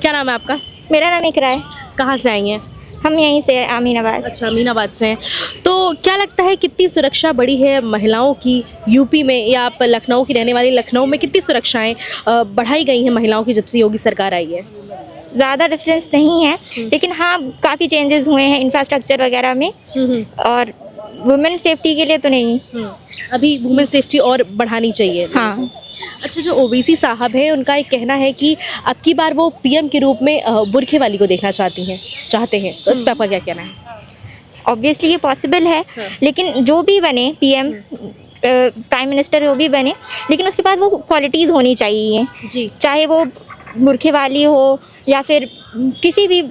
क्या नाम है आपका? मेरा नाम इकरा है। कहाँ से आई हैं? हम यहीं से अमीनाबाद। अच्छा, अमीनाबाद से हैं। तो क्या लगता है कितनी सुरक्षा बढ़ी है महिलाओं की यूपी में, या आप लखनऊ की रहने वाली, लखनऊ में कितनी सुरक्षाएं बढ़ाई गई हैं महिलाओं की जब से योगी सरकार आई है? ज़्यादा डिफरेंस नहीं है, लेकिन हाँ काफ़ी चेंजेस हुए हैं इंफ्रास्ट्रक्चर वगैरह में। और वुमेन सेफ्टी के लिए तो नहीं। अभी वुमेन सेफ्टी और बढ़ानी चाहिए। हाँ, अच्छा, जो ओवैसी साहब है उनका एक कहना है कि अब की बार वो पीएम के रूप में बुरखे वाली को देखना चाहते हैं, तो इस पर आपका क्या कहना है? ऑब्वियसली ये पॉसिबल है, लेकिन जो भी बने पीएम, प्राइम मिनिस्टर जो भी बने, लेकिन उसके बाद वो क्वालिटीज़ होनी चाहिए जी। चाहे वो बुरखे वाली हो या फिर किसी भी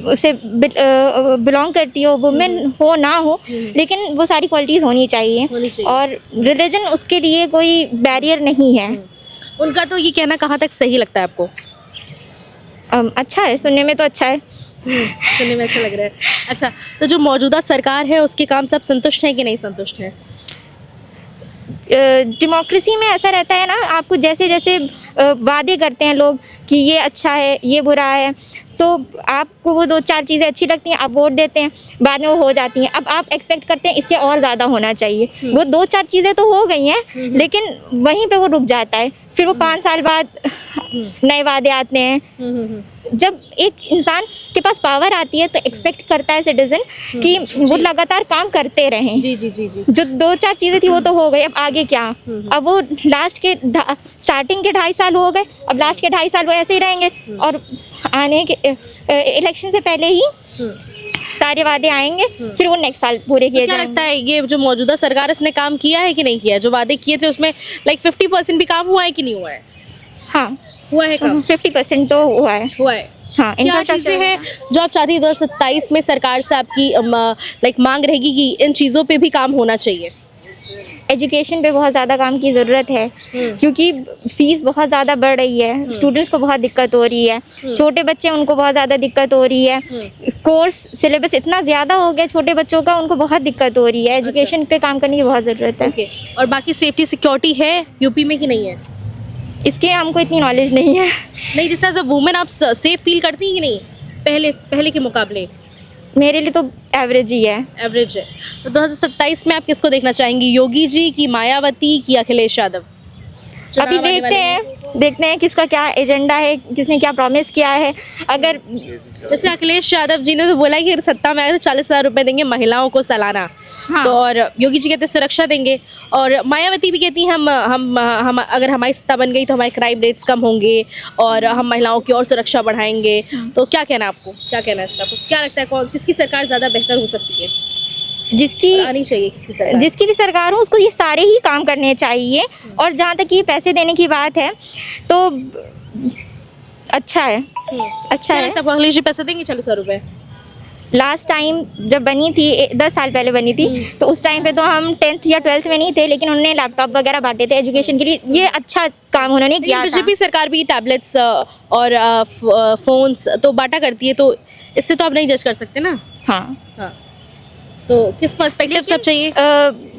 उसे बिलोंग करती हो, वुमेन हो ना हो, लेकिन वो सारी क्वालिटीज़ होनी चाहिए। और रिलीजन उसके लिए कोई बैरियर नहीं है। उनका तो ये कहना कहाँ तक सही लगता है आपको? अच्छा है, सुनने में तो अच्छा है। सुनने में अच्छा लग रहा है। अच्छा, तो जो मौजूदा सरकार है उसके काम सब संतुष्ट हैं कि नहीं संतुष्ट हैं? डेमोक्रेसी में ऐसा रहता है ना, आपको जैसे जैसे वादे करते हैं लोग कि ये अच्छा है ये बुरा है, तो आपको वो 2-4 चीज़ें अच्छी लगती हैं, आप वोट देते हैं, बाद में वो हो जाती हैं। अब आप एक्सपेक्ट करते हैं इससे और ज़्यादा होना चाहिए। वो 2-4 चीज़ें तो हो गई हैं, लेकिन वहीं पे वो रुक जाता है। फिर वो 5 साल बाद नए वादे आते हैं। जब एक इंसान के पास पावर आती है तो एक्सपेक्ट करता है सिटीजन कि वो लगातार काम करते रहें। जी जी जी जी। जो 2-4 चीज़ें थी वो तो हो गई, अब आगे क्या? अब वो लास्ट के स्टार्टिंग के 2.5 साल हो गए, अब लास्ट के 2.5 साल वो ऐसे ही रहेंगे, और आने के इलेक्शन से पहले ही सारे वादे आएंगे, फिर वो नेक्स्ट साल पूरे किए क्या जाएंगे। लगता है ये जो मौजूदा सरकार है इसने काम किया है कि नहीं किया? जो वादे किए थे उसमें लाइक 50% भी काम हुआ है कि नहीं हुआ है? हाँ, हुआ है काम? 50% तो हुआ है। हुआ है। हाँ, क्या चीज़ें हैं जो आप चाहती हैं 2027 में सरकार से आपकी लाइक मांग रहेगी कि इन चीज़ों पे भी काम होना चाहिए? एजुकेशन पे बहुत ज़्यादा काम की ज़रूरत है, क्योंकि फीस बहुत ज़्यादा बढ़ रही है, स्टूडेंट्स को बहुत दिक्कत हो रही है, छोटे बच्चे उनको बहुत ज़्यादा दिक्कत हो रही है, कोर्स सिलेबस इतना ज़्यादा हो गया छोटे बच्चों का, उनको बहुत दिक्कत हो रही है। एजुकेशन पे काम करने की बहुत ज़रूरत है। ओके, और बाकी सेफ्टी सिक्योरिटी है यूपी में कि नहीं है? इसके हमको इतनी नॉलेज नहीं है। नहीं, जैसे एज अ वुमेन आप सेफ फील करती हैं कि नहीं पहले के मुकाबले? मेरे लिए तो एवरेज ही है। एवरेज है। तो 2027 में आप किसको देखना चाहेंगी, योगी जी की, मायावती की, अखिलेश यादव? अभी देखते हैं किसका क्या एजेंडा है, किसने क्या प्रॉमिस किया है। अगर जैसे अखिलेश यादव जी ने तो बोला कि सत्ता में आए तो 40,000 रुपये देंगे महिलाओं को सालाना। हाँ। तो और योगी जी कहते हैं सुरक्षा देंगे, और मायावती भी कहती हैं हम अगर हमारी सत्ता बन गई तो हमारे क्राइम रेट्स कम होंगे और हम महिलाओं की और सुरक्षा बढ़ाएंगे। तो क्या कहना है आपको, क्या कहना है इसका? आपको क्या लगता है किसकी सरकार ज़्यादा बेहतर हो सकती है? जिसकी आनी चाहिए किसकी सरकार? जिसकी भी सरकार हो उसको ये सारे ही काम करने चाहिए। और जहाँ तक ये पैसे देने की बात है तो अच्छा है, अच्छा है। तब अखिलेश जी पैसे देंगे 40,000 रुपये? लास्ट टाइम जब बनी थी 10 साल पहले बनी थी, तो उस टाइम पे तो हम 10th या 12th में नहीं थे, लेकिन उन्होंने लैपटॉप वगैरह बांटे थे एजुकेशन के लिए। ये अच्छा काम उन्होंने किया था। बीजेपी सरकार भी टैबलेट्स और फोन्स तो बांटा करती है, तो इससे तो आप नहीं जज कर सकते ना। हाँ, तो किस पर्सपेक्टिव से चाहिए?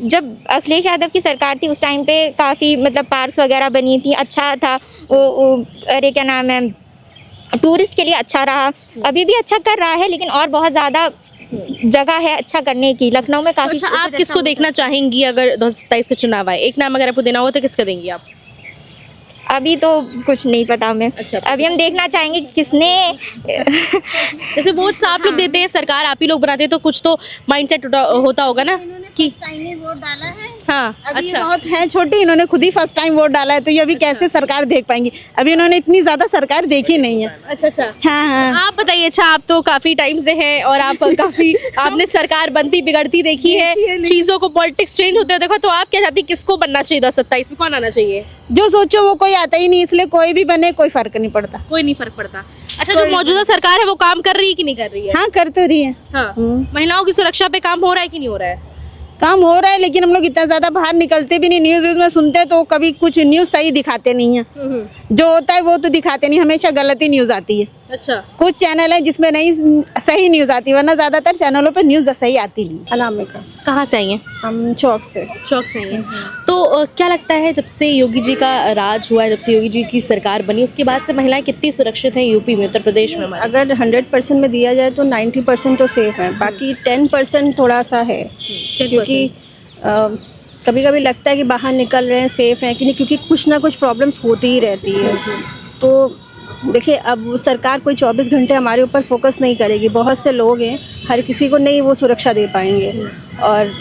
जब अखिलेश यादव की सरकार थी उस टाइम पे काफ़ी मतलब पार्क्स वगैरह बनी थी, अच्छा था अरे क्या नाम है, टूरिस्ट के लिए अच्छा रहा। अभी भी अच्छा कर रहा है, लेकिन और बहुत ज़्यादा जगह है अच्छा करने की। लखनऊ में काफ़ी। अच्छा, आप किसको देखना चाहेंगी अगर 2027 का चुनाव आए? एक नाम अगर आपको देना हो तो किसका देंगी आप? अभी तो कुछ नहीं पता हमें। अच्छा, अभी हम देखना चाहेंगे किसने जैसे वोट्स आप लोग देते हैं, सरकार आप ही लोग बनाते हैं, तो कुछ तो माइंडसेट होता होगा ना कि टाइम में वोट डाला है। हाँ। अभी अच्छा, बहुत हैं छोटी, इन्होंने खुद ही फर्स्ट टाइम वोट डाला है, तो ये अभी कैसे सरकार देख पाएंगी? अभी इन्होंने इतनी ज्यादा सरकार देखी नहीं है। अच्छा। हाँ हाँ। आप बताइए। अच्छा, आप तो काफी टाइम से हैं और आप काफी आपने सरकार बनती बिगड़ती देखी है, चीजों को पॉलिटिक्स चेंज होते हुए देखा, तो आप क्या चाहती, किसको बनना चाहिए 2027 में? कौन आना चाहिए? जो सोचो वो कोई आता ही नहीं, इसलिए कोई भी बने कोई फर्क नहीं पड़ता। कोई नहीं फर्क पड़ता। अच्छा, जो मौजूदा सरकार है वो काम कर रही है कि नहीं कर रही है? हाँ, कर तो रही है। हाँ। महिलाओं की सुरक्षा पे काम हो रहा है कि नहीं हो रहा है? काम हो रहा है, लेकिन हम लोग इतना ज्यादा बाहर निकलते भी नहीं। न्यूज में सुनते हैं तो कभी कुछ न्यूज सही दिखाते नहीं है। जो होता है वो तो दिखाते नहीं, हमेशा गलत ही न्यूज आती है। अच्छा। कुछ चैनल है जिसमें नहीं सही न्यूज आती, वरना ज्यादातर चैनलों पर न्यूज सही आती नहीं। अनामिका। कहाँ से आई हैं? हम चौक से। चौक से आई हैं। तो क्या लगता है जब से योगी जी का राज हुआ है, जब से योगी जी की सरकार बनी, उसके बाद से महिलाएं कितनी सुरक्षित हैं यूपी में, उत्तर प्रदेश में हमारे? अगर 100% में दिया जाए तो 90% तो सेफ है, बाकी 10% थोड़ा सा है, क्योंकि कभी कभी लगता है कि बाहर निकल रहे हैं सेफ हैं कि नहीं, क्योंकि कुछ ना कुछ प्रॉब्लम्स होती ही रहती है। तो देखिए, अब वो सरकार कोई 24 घंटे हमारे ऊपर फोकस नहीं करेगी, बहुत से लोग हैं, हर किसी को नहीं वो सुरक्षा दे पाएंगे। और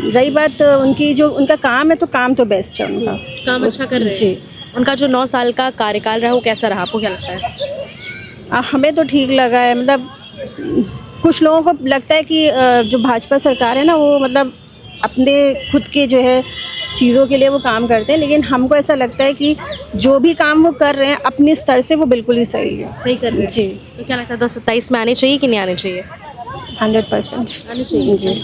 रही बात उनकी, जो उनका काम है, तो काम तो बेस्ट है उनका, काम अच्छा कर रहे हैं जी। उनका जो 9 साल का कार्यकाल रहा वो कैसा रहा, आपको क्या लगता है? हमें तो ठीक लगा है, मतलब कुछ लोगों को लगता है कि जो भाजपा सरकार है ना, वो मतलब अपने खुद के जो है चीज़ों के लिए वो काम करते हैं, लेकिन हमको ऐसा लगता है कि जो भी काम वो कर रहे हैं अपने स्तर से वो बिल्कुल ही सही है। सही कर रहे हैं जी, तो क्या लगता है 2027 में आने चाहिए कि नहीं आने चाहिए? 100%। आने चाहिए जी।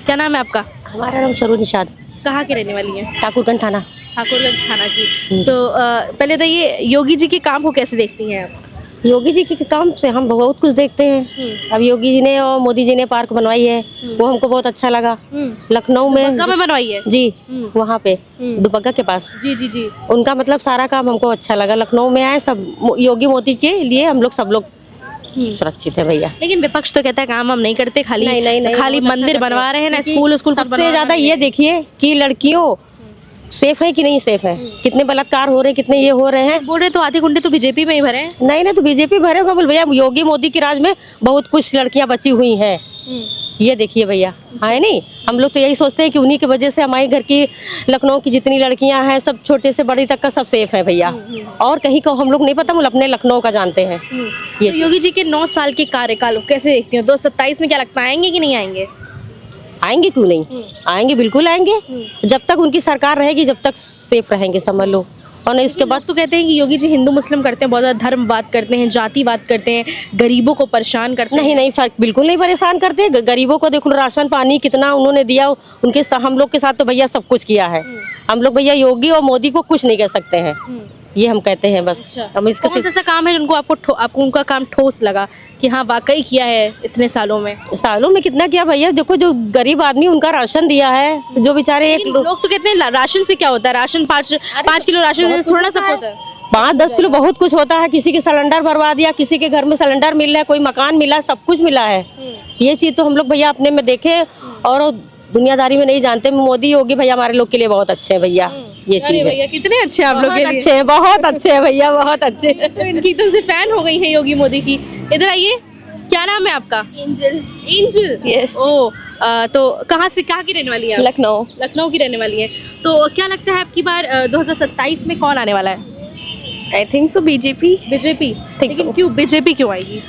क्या नाम है आपका? हमारा नाम सरू निषाद, कहाँ के रहने वाली हैं? ठाकुरगंज थाना। ठाकुरगंज थाना की। तो पहले तो ये योगी जी के काम को कैसे देखती हैं आप? योगी जी के काम से हम बहुत कुछ देखते हैं। अब योगी जी ने और मोदी जी ने पार्क बनवाई है, वो हमको बहुत अच्छा लगा। लखनऊ में दुबग्गा में बनवाई है? जी, वहाँ पे दुबग्गा के पास जी जी जी। उनका मतलब सारा काम हमको अच्छा लगा। लखनऊ में आए सब योगी मोदी के लिए हम लोग सब लोग सुरक्षित है भैया। लेकिन विपक्ष तो कहता है काम हम नहीं करते, खाली नहीं, खाली बहुत अच्छा मंदिर करते बनवा रहे हैं ना, क्योंकि स्कूल कुछ सबसे ज्यादा ये देखिए कि लड़कियों सेफ है कि नहीं सेफ है, कितने बलात्कार हो रहे हैं, कितने ये हो रहे हैं। बोल रहे तो आधे घंटे तो बीजेपी में ही भरे हैं। नहीं तो बीजेपी भरेगा बोल भैया, योगी मोदी के राज में बहुत कुछ लड़कियां बची हुई हैं, ये देखिए भैया। है नहीं, हम लोग तो यही सोचते हैं कि उन्हीं की वजह से हमारे घर की लखनऊ की जितनी लड़कियां हैं सब छोटे से बड़ी तक का सब सेफ है भैया। और कहीं को हम लोग नहीं पता, हम अपने लखनऊ का जानते हैं। तो योगी जी के 9 साल के कार्यकाल को कैसे देखती हो? 2027 में क्या लगता है आएंगे कि नहीं आएंगे? आएंगे क्यों नहीं, आएंगे, बिल्कुल आएंगे। जब तक उनकी सरकार रहेगी जब तक सेफ रहेंगे, समझ लो। और नहीं उसके बाद तो कहते हैं कि योगी जी हिंदू मुस्लिम करते हैं, बहुत ज़्यादा धर्मवाद करते हैं, जातिवाद करते हैं, गरीबों को परेशान करते हैं। नहीं फर्क बिल्कुल नहीं परेशान करते। गरीबों को देखो, राशन पानी कितना उन्होंने दिया, उनके हम लोग के साथ तो भैया सब कुछ किया है। हम लोग भैया योगी और मोदी को कुछ नहीं कह सकते हैं, ये हम कहते हैं बस। हम इसका कौन सा ऐसा काम है जिनको आपको उनका काम ठोस लगा कि हाँ वाकई किया है इतने सालों में कितना किया भैया? देखो जो गरीब आदमी उनका राशन दिया है, जो बेचारे एक लोग तो कहते हैं राशन से क्या होता है, राशन 5 किलो राशन थोड़ा ना सब होता है। 5-10 किलो बहुत कुछ होता है। किसी के सिलेंडर भरवा दिया, किसी के घर में सिलेंडर मिल रहा है, कोई मकान मिला, सब कुछ मिला है। ये चीज तो हम लोग भैया अपने में देखे और दुनियादारी में नहीं जानते। मोदी योगी भैया हमारे लोग के लिए बहुत अच्छे हैं भैया, ये चीज है। भैया कितने अच्छे हैं आप लोग के लिए। अच्छे हैं, बहुत अच्छे हैं भैया, बहुत अच्छे। तो इनकी एकदम से फैन हो गई है योगी मोदी की। इधर आइए, क्या नाम है आपका? एंजल। Yes. ओ तो कहाँ की रहने वाली है आप? लखनऊ की रहने वाली है। तो क्या लगता है आपकी बार 2027 में कौन आने वाला है? I think so BJP. लेकिन क्यों बीजेपी क्यों आएगी?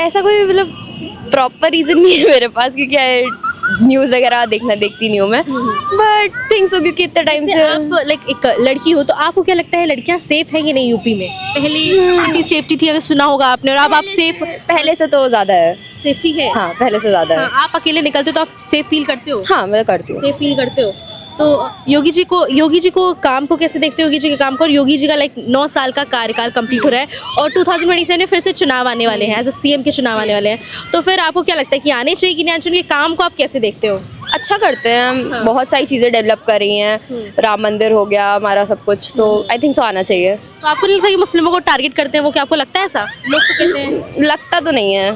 ऐसा कोई मतलब प्रॉपर रीजन नहीं है मेरे पास, क्योंकि न्यूज़ वगैरह देखती नहीं हूँ मैं, बट थिंक सो क्योंकि इतने टाइम से आप लाइक एक लड़की हो तो आपको क्या लगता है लड़कियां सेफ हैं कि नहीं यूपी में? पहले कितनी सेफ्टी थी अगर सुना होगा आपने, और अब आप सेफ पहले से तो ज़्यादा है। सेफ्टी है? हाँ, पहले से ज़्यादा है। हाँ, आप अकेले निकलते हो तो आप सेफ फील करते हो? हाँ, मैं करती हूँ। सेफ फील करते हो। तो योगी जी को काम को कैसे देखते हो? योगी जी के काम को, और योगी जी का लाइक 9 साल का कार्यकाल कंप्लीट हो रहा है और 2027 में फिर से चुनाव आने वाले हैं, एज अ सीएम के चुनाव आने वाले हैं। तो फिर आपको क्या लगता है कि आने चाहिए कि नहीं आने चाहिए? काम को आप कैसे देखते हो? अच्छा करते हैं, बहुत सारी चीज़ें डेवलप कर रही हैं, राम मंदिर हो गया हमारा, सब कुछ, तो आई थिंक सो आना चाहिए। तो आपको नहीं लगता कि मुस्लिमों को टारगेट करते हैं वो? क्या आपको लगता है ऐसा? लोग तो कहते हैं। लगता तो नहीं है,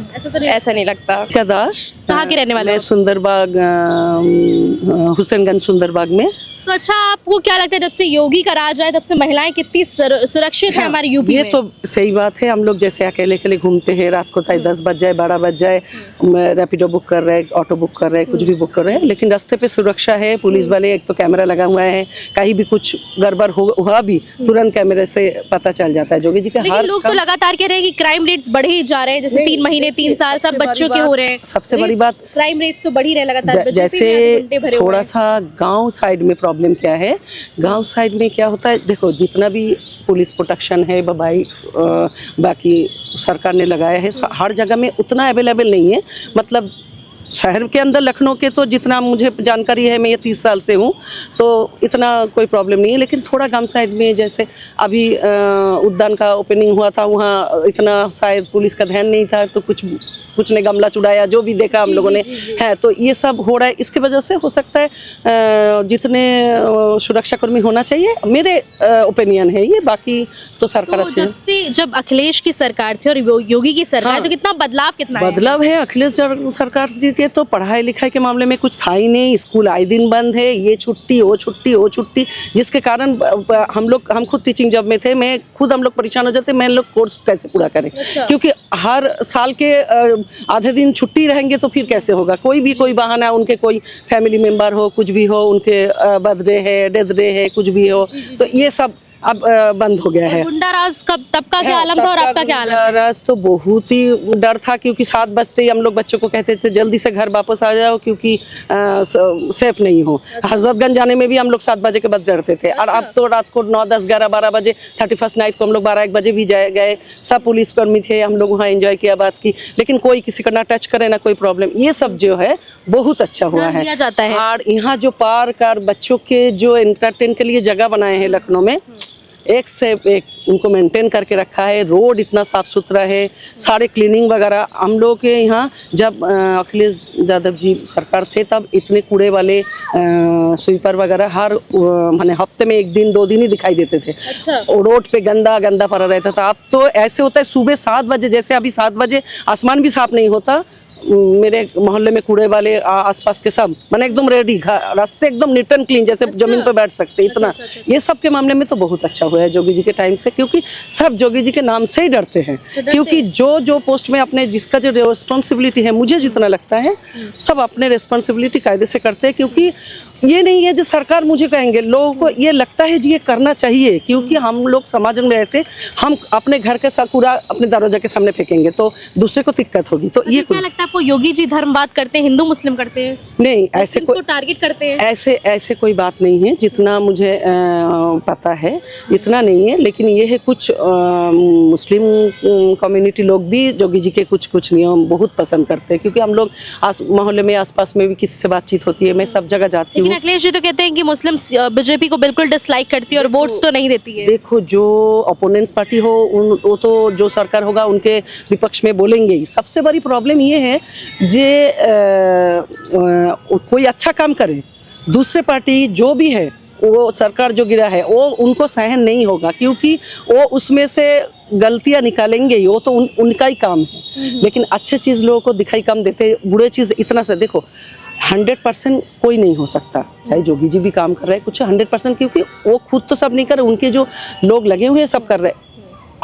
ऐसा नहीं लगता। कैदाश, कहाँ के रहने वाले मैं हो? सुंदरबाग, हुसैनगंज सुंदरबाग में। तो अच्छा, आपको क्या लगता है जब से योगी का राज आया तब से महिलाएं कितनी सुरक्षित है हमारे यूपी ये में? तो सही बात है। हम लोग जैसे अकेले घूमते हैं, रात को चाहे 10 बज जाए 12 बज जाए, रैपिडो बुक कर रहे हैं, ऑटो बुक कर रहे हैं, कुछ भी बुक कर रहे हैं, लेकिन रास्ते पे सुरक्षा है। पुलिस वाले, एक तो कैमरा लगा हुआ है, कहीं भी कुछ गड़बड़ हुआ भी तुरंत कैमरे से पता चल जाता है। योगी जी का लेकिन लोग तो लगातार कह रहे हैं कि क्राइम रेट्स बढ़े ही जा रहे हैं, जैसे 3 महीने 3 साल सब बच्चों के हो रहे हैं। सबसे बड़ी बात, क्राइम रेट्स तो बढ़ ही रहे लगातार। जैसे थोड़ा सा गांव साइड में प्रॉब्लम क्या है, गांव साइड में क्या होता है, देखो जितना भी पुलिस प्रोटेक्शन है बाकी सरकार ने लगाया है, हर जगह में उतना अवेलेबल नहीं है। मतलब शहर के अंदर लखनऊ के तो जितना मुझे जानकारी है, मैं ये 30 साल से हूँ, तो इतना कोई प्रॉब्लम नहीं है। लेकिन थोड़ा गांव साइड में, जैसे अभी उद्यान का ओपनिंग हुआ था, वहाँ इतना शायद पुलिस का ध्यान नहीं था, तो कुछ कुछ ने गमला चुराया, जो भी देखा हम लोगों ने है। तो ये सब हो रहा है, इसके वजह से हो सकता है जितने सुरक्षाकर्मी होना चाहिए, मेरे ओपिनियन है ये, बाकी तो सरकार तो अच्छी है। जब अखिलेश की सरकार थी और योगी की सरकार, हाँ। तो कितना बदलाव कितना है? बदलाव है अखिलेश सरकार जी के, तो पढ़ाई लिखाई के मामले में कुछ था ही नहीं, स्कूल आए दिन बंद है, ये छुट्टी वो छुट्टी वो छुट्टी, जिसके कारण हम खुद टीचिंग जॉब में थे, मैं खुद हम लोग परेशान हो जाते, मैं लोग कोर्स कैसे पूरा करें, क्योंकि हर साल के आधे दिन छुट्टी रहेंगे तो फिर कैसे होगा। कोई बहाना, उनके कोई फैमिली मेम्बर हो, कुछ भी हो, उनके बर्थडे है, डेथ डे है, कुछ भी हो, तो ये सब अब बंद हो गया है। गुंडा राज कब तब का क्या आलम था और आपका क्या आलम है? राज तो बहुत ही डर था, क्योंकि 7 बजते ही हम लोग बच्चों को कहते थे जल्दी से घर वापस आ जाओ, क्योंकि सेफ नहीं हो। हजरतगंज जाने में भी हम लोग 7 बजे के बाद डरते थे, और अब तो रात को 9, 10, 11, 12 बजे 31st नाइट को हम लोग 12-1 बजे भी गए। सब पुलिसकर्मी थे, हम लोग वहाँ एंजॉय किया, बात की, लेकिन कोई किसी का ना टच करे ना कोई प्रॉब्लम। ये सब जो है बहुत अच्छा हुआ है। दिया जाता है। और यहाँ जो पार्क और बच्चों के जो एंटरटेन के लिए जगह बनाए हैं लखनऊ में, एक से एक उनको मेंटेन करके रखा है। रोड इतना साफ सुथरा है, सारे क्लीनिंग वगैरह। हम लोग के यहाँ जब अखिलेश यादव जी सरकार थे तब इतने कूड़े वाले स्वीपर वगैरह हर माने हफ्ते में 1 दिन 2 दिन ही दिखाई देते थे। अच्छा। और रोड पे गंदा पड़ा रहता था। अब तो ऐसे होता है सुबह 7 बजे, जैसे अभी 7 बजे आसमान भी साफ नहीं होता, मेरे मोहल्ले में कूड़े वाले आसपास के सब माने एकदम रेडी, रास्ते एकदम नीट एंड क्लीन, जैसे जमीन पर बैठ सकते इतना। ये सब के मामले में तो बहुत अच्छा हुआ है योगी जी के टाइम से, क्योंकि सब योगी जी के नाम से ही डरते हैं। क्योंकि जो पोस्ट में अपने जिसका जो रिस्पॉन्सिबिलिटी है, मुझे जितना लगता है सब अपने रिस्पॉन्सिबिलिटी कायदे से करते हैं। क्योंकि ये नहीं है जो सरकार मुझे कहेंगे, लोगों को ये लगता है जी ये करना चाहिए, क्योंकि हम लोग समाज में रहते, हम अपने घर के कूड़ा अपने दरवाजे के सामने फेंकेंगे तो दूसरे को दिक्कत होगी। तो ये क्या लगता है आपको, योगी जी धर्म बात करते हैं, हिंदू मुस्लिम करते हैं, नहीं, ऐसे कोई टारगेट करते हैं? ऐसे कोई बात नहीं है, जितना मुझे पता है इतना नहीं है। लेकिन ये है कुछ मुस्लिम कम्युनिटी लोग भी योगी जी के कुछ नियम बहुत पसंद करते हैं, क्योंकि हम लोग मोहल्ले में आसपास में भी किसी से बातचीत होती है, मैं सब जगह जाती हूँ। लेकिन अखिलेश जी तो कहते हैं कि मुस्लिम बीजेपी को बिल्कुल डिसलाइक करती है और वोट्स तो नहीं देती है। देखो, जो अपोनेंट्स पार्टी हो वो तो जो सरकार होगा उनके विपक्ष में बोलेंगे ही। सबसे बड़ी प्रॉब्लम ये है जे कोई अच्छा काम करे, दूसरे पार्टी जो भी है वो सरकार जो गिरा है वो उनको सहन नहीं होगा, क्योंकि वो उसमें से गलतियां निकालेंगे ही, वो तो उनका ही काम है। लेकिन अच्छे चीज़ लोगों को दिखाई कम देते, बुरे चीज़ इतना से। देखो 100% कोई नहीं हो सकता, चाहे योगी जी भी काम कर रहे हैं कुछ 100%, क्योंकि वो खुद तो सब नहीं कर रहे, उनके जो लोग लगे हुए हैं सब कर रहे हैं।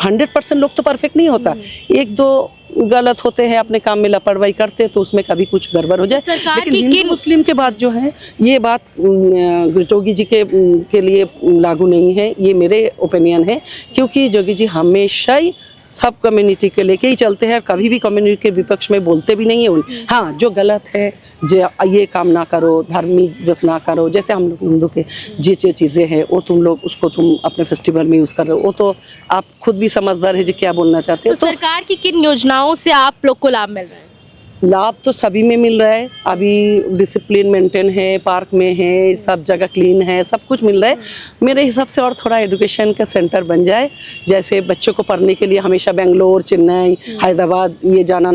100% लोग तो परफेक्ट नहीं होता, 1-2 गलत होते हैं, अपने काम में लापरवाही करते हैं, तो उसमें कभी कुछ गड़बड़ हो जाए। लेकिन हिंदू मुस्लिम के बात जो है, ये बात योगी जी के लिए लागू नहीं है, ये मेरे ओपिनियन है। क्योंकि योगी जी हमेशा ही सब कम्युनिटी के लेके ही चलते हैं, कभी भी कम्युनिटी के विपक्ष में बोलते भी नहीं है। हाँ, जो गलत है, जो ये काम ना करो, धार्मिक व्रत ना करो, जैसे हम लोग हिंदू के जो चीज़ें हैं वो तुम लोग उसको तुम अपने फेस्टिवल में यूज़ कर रहे हो, वो तो आप खुद भी समझदार है जो क्या बोलना चाहते हो। तो सरकार की किन योजनाओं से आप लोग को लाभ मिल रहा है? लाभ तो सभी में मिल रहा है। अभी डिसिप्लिन मेंटेन है, पार्क में है, सब जगह क्लीन है, सब कुछ मिल रहा है। मेरे हिसाब से और थोड़ा एजुकेशन का सेंटर बन जाए, जैसे बच्चों को पढ़ने के लिए हमेशा बेंगलोर, चेन्नई, हैदराबाद ये जाना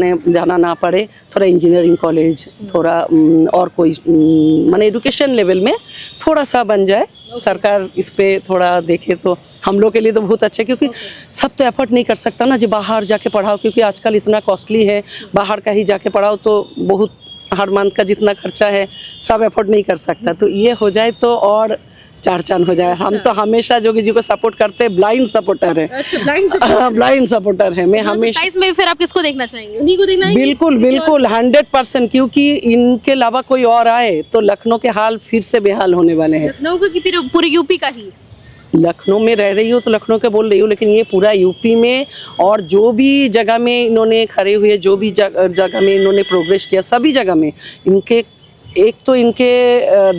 ना पड़े। थोड़ा इंजीनियरिंग कॉलेज, थोड़ा और कोई माने एजुकेशन लेवल में थोड़ा सा बन जाए, सरकार इस पे थोड़ा देखे तो हम लोग के लिए तो बहुत अच्छा है। क्योंकि सब तो एफर्ट नहीं कर सकता ना जो बाहर जाके पढ़ाओ, क्योंकि आजकल इतना कॉस्टली है, बाहर का ही जाके पढ़ाओ तो बहुत हर मंथ का जितना खर्चा है सब एफर्ट नहीं कर सकता। तो ये हो जाए तो और 4 चांद हो जाए। हम तो हमेशा योगी जी को सपोर्ट करते हैं, ब्लाइंड सपोर्टर है। अच्छा, ब्लाइंड सपोर्टर है मैं हमेशा। 2027 में फिर आप किसको देखना चाहेंगे? उन्हीं को देखना है? बिल्कुल 100%, क्योंकि इनके अलावा कोई और आए तो लखनऊ के हाल फिर से बेहाल होने वाले हैं। लखनऊ का कि फिर पूरे यूपी का ही? लखनऊ में रह रही हूँ तो लखनऊ के बोल रही हूँ, लेकिन ये पूरा यूपी में, और जो भी जगह में इन्होंने खड़े हुए, जो भी जगह में इन्होंने प्रोग्रेस किया, सभी जगह में इनके एक तो इनके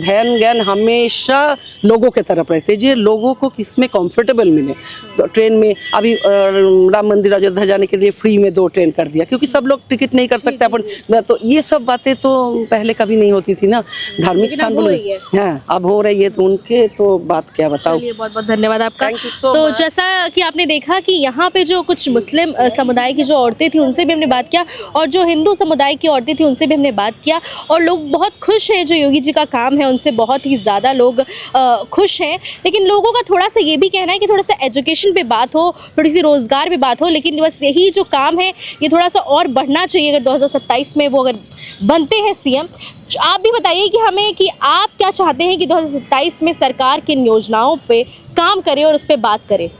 ध्यान ज्ञान हमेशा लोगों के तरफ रहते, जो लोगों को किसमें कंफर्टेबल मिले। तो ट्रेन में अभी राम मंदिर अयोध्या जाने के लिए फ्री में 2 ट्रेन कर दिया, क्योंकि सब लोग टिकट नहीं कर सकते अपन, तो ये सब बातें तो पहले कभी नहीं होती थी ना। धार्मिक लेकिन स्थान अब हो रही है। हाँ अब हो रही है, तो उनके तो बात क्या बताओ। चलिए बहुत बहुत धन्यवाद आपका। Thank you so तो much. जैसा कि आपने देखा कि यहाँ पे जो कुछ मुस्लिम समुदाय की जो औरतें थी उनसे भी हमने बात किया, और जो हिंदू समुदाय की औरतें थी उनसे भी हमने बात किया, और लोग बहुत खुश हैं। जो योगी जी का काम है उनसे बहुत ही ज़्यादा लोग खुश हैं। लेकिन लोगों का थोड़ा सा ये भी कहना है कि थोड़ा सा एजुकेशन पे बात हो, थोड़ी सी रोज़गार पे बात हो, लेकिन बस यही जो काम है ये थोड़ा सा और बढ़ना चाहिए अगर 2027 में वो अगर बनते हैं सीएम। आप भी बताइए कि हमें कि आप क्या चाहते हैं कि 2027 में सरकार किन योजनाओं पे काम करे और उस पर बात करे।